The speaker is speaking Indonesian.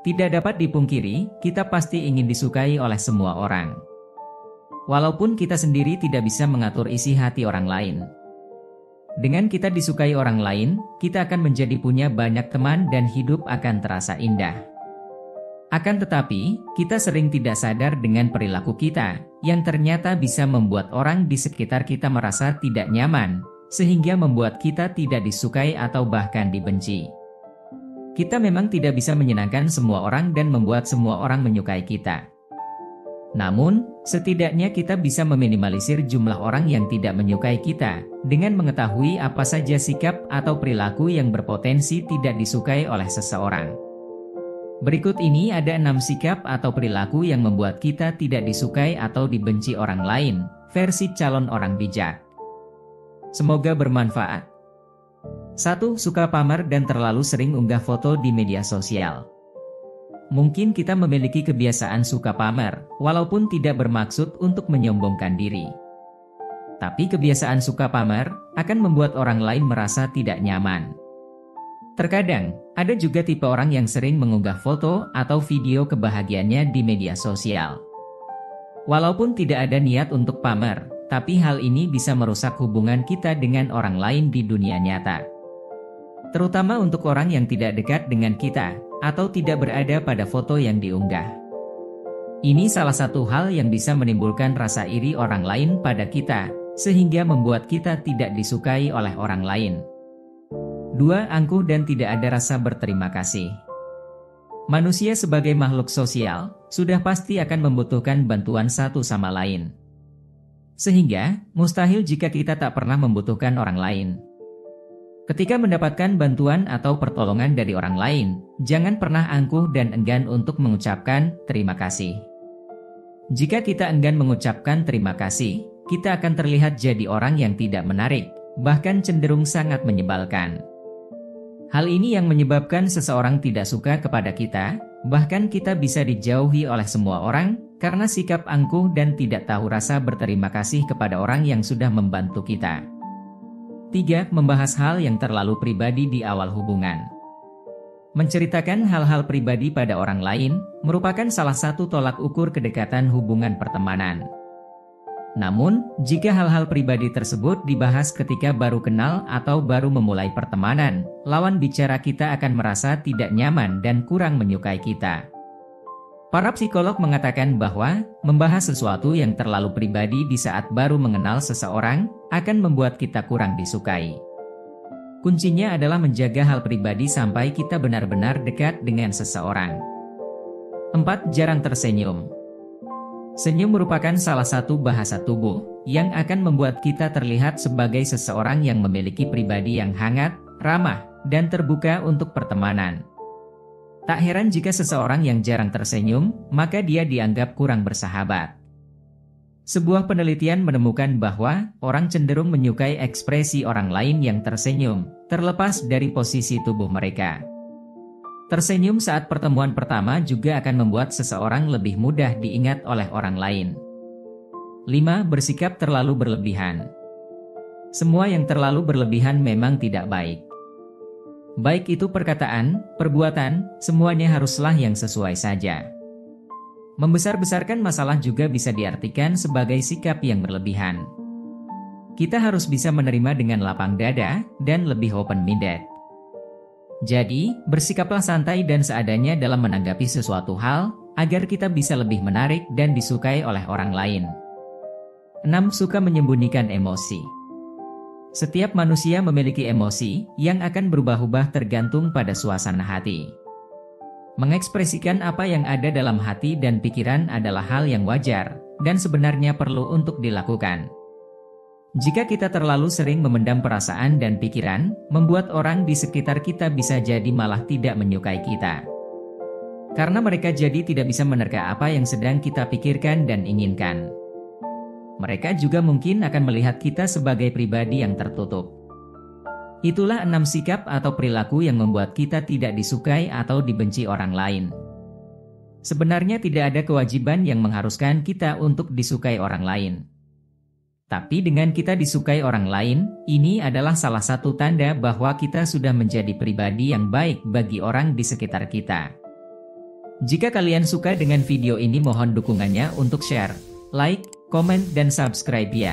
Tidak dapat dipungkiri, kita pasti ingin disukai oleh semua orang. Walaupun kita sendiri tidak bisa mengatur isi hati orang lain. Dengan kita disukai orang lain, kita akan menjadi punya banyak teman dan hidup akan terasa indah. Akan tetapi, kita sering tidak sadar dengan perilaku kita, yang ternyata bisa membuat orang di sekitar kita merasa tidak nyaman, sehingga membuat kita tidak disukai atau bahkan dibenci. Kita memang tidak bisa menyenangkan semua orang dan membuat semua orang menyukai kita. Namun, setidaknya kita bisa meminimalisir jumlah orang yang tidak menyukai kita, dengan mengetahui apa saja sikap atau perilaku yang berpotensi tidak disukai oleh seseorang. Berikut ini ada 6 sikap atau perilaku yang membuat kita tidak disukai atau dibenci orang lain, versi calon orang bijak. Semoga bermanfaat. 1. Suka pamer dan terlalu sering unggah foto di media sosial. Mungkin kita memiliki kebiasaan suka pamer, walaupun tidak bermaksud untuk menyombongkan diri. Tapi kebiasaan suka pamer akan membuat orang lain merasa tidak nyaman. Terkadang, ada juga tipe orang yang sering mengunggah foto atau video kebahagiaannya di media sosial. Walaupun tidak ada niat untuk pamer, tapi hal ini bisa merusak hubungan kita dengan orang lain di dunia nyata. Terutama untuk orang yang tidak dekat dengan kita, atau tidak berada pada foto yang diunggah. Ini salah satu hal yang bisa menimbulkan rasa iri orang lain pada kita, sehingga membuat kita tidak disukai oleh orang lain. 2. Angkuh dan tidak ada rasa berterima kasih. Manusia sebagai makhluk sosial, sudah pasti akan membutuhkan bantuan satu sama lain. Sehingga, mustahil jika kita tak pernah membutuhkan orang lain. Ketika mendapatkan bantuan atau pertolongan dari orang lain, jangan pernah angkuh dan enggan untuk mengucapkan terima kasih. Jika kita enggan mengucapkan terima kasih, kita akan terlihat jadi orang yang tidak menarik, bahkan cenderung sangat menyebalkan. Hal ini yang menyebabkan seseorang tidak suka kepada kita, bahkan kita bisa dijauhi oleh semua orang, karena sikap angkuh dan tidak tahu rasa berterima kasih kepada orang yang sudah membantu kita. 3. Membahas hal yang terlalu pribadi di awal hubungan. Menceritakan hal-hal pribadi pada orang lain merupakan salah satu tolak ukur kedekatan hubungan pertemanan. Namun, jika hal-hal pribadi tersebut dibahas ketika baru kenal atau baru memulai pertemanan, lawan bicara kita akan merasa tidak nyaman dan kurang menyukai kita. Para psikolog mengatakan bahwa membahas sesuatu yang terlalu pribadi di saat baru mengenal seseorang akan membuat kita kurang disukai. Kuncinya adalah menjaga hal pribadi sampai kita benar-benar dekat dengan seseorang. 4. Jarang tersenyum. Senyum merupakan salah satu bahasa tubuh yang akan membuat kita terlihat sebagai seseorang yang memiliki pribadi yang hangat, ramah, dan terbuka untuk pertemanan. Tak heran jika seseorang yang jarang tersenyum, maka dia dianggap kurang bersahabat. Sebuah penelitian menemukan bahwa orang cenderung menyukai ekspresi orang lain yang tersenyum, terlepas dari posisi tubuh mereka. Tersenyum saat pertemuan pertama juga akan membuat seseorang lebih mudah diingat oleh orang lain. 5. Bersikap terlalu berlebihan. Semua yang terlalu berlebihan memang tidak baik. Baik itu perkataan, perbuatan, semuanya haruslah yang sesuai saja. Membesar-besarkan masalah juga bisa diartikan sebagai sikap yang berlebihan. Kita harus bisa menerima dengan lapang dada dan lebih open-minded. Jadi, bersikaplah santai dan seadanya dalam menanggapi sesuatu hal, agar kita bisa lebih menarik dan disukai oleh orang lain. 6. Suka menyembunyikan emosi. Setiap manusia memiliki emosi yang akan berubah-ubah tergantung pada suasana hati. Mengekspresikan apa yang ada dalam hati dan pikiran adalah hal yang wajar, dan sebenarnya perlu untuk dilakukan. Jika kita terlalu sering memendam perasaan dan pikiran, membuat orang di sekitar kita bisa jadi malah tidak menyukai kita. Karena mereka jadi tidak bisa menerka apa yang sedang kita pikirkan dan inginkan. Mereka juga mungkin akan melihat kita sebagai pribadi yang tertutup. Itulah 6 sikap atau perilaku yang membuat kita tidak disukai atau dibenci orang lain. Sebenarnya tidak ada kewajiban yang mengharuskan kita untuk disukai orang lain. Tapi dengan kita disukai orang lain, ini adalah salah satu tanda bahwa kita sudah menjadi pribadi yang baik bagi orang di sekitar kita. Jika kalian suka dengan video ini, mohon dukungannya untuk share, like, komen, dan subscribe ya.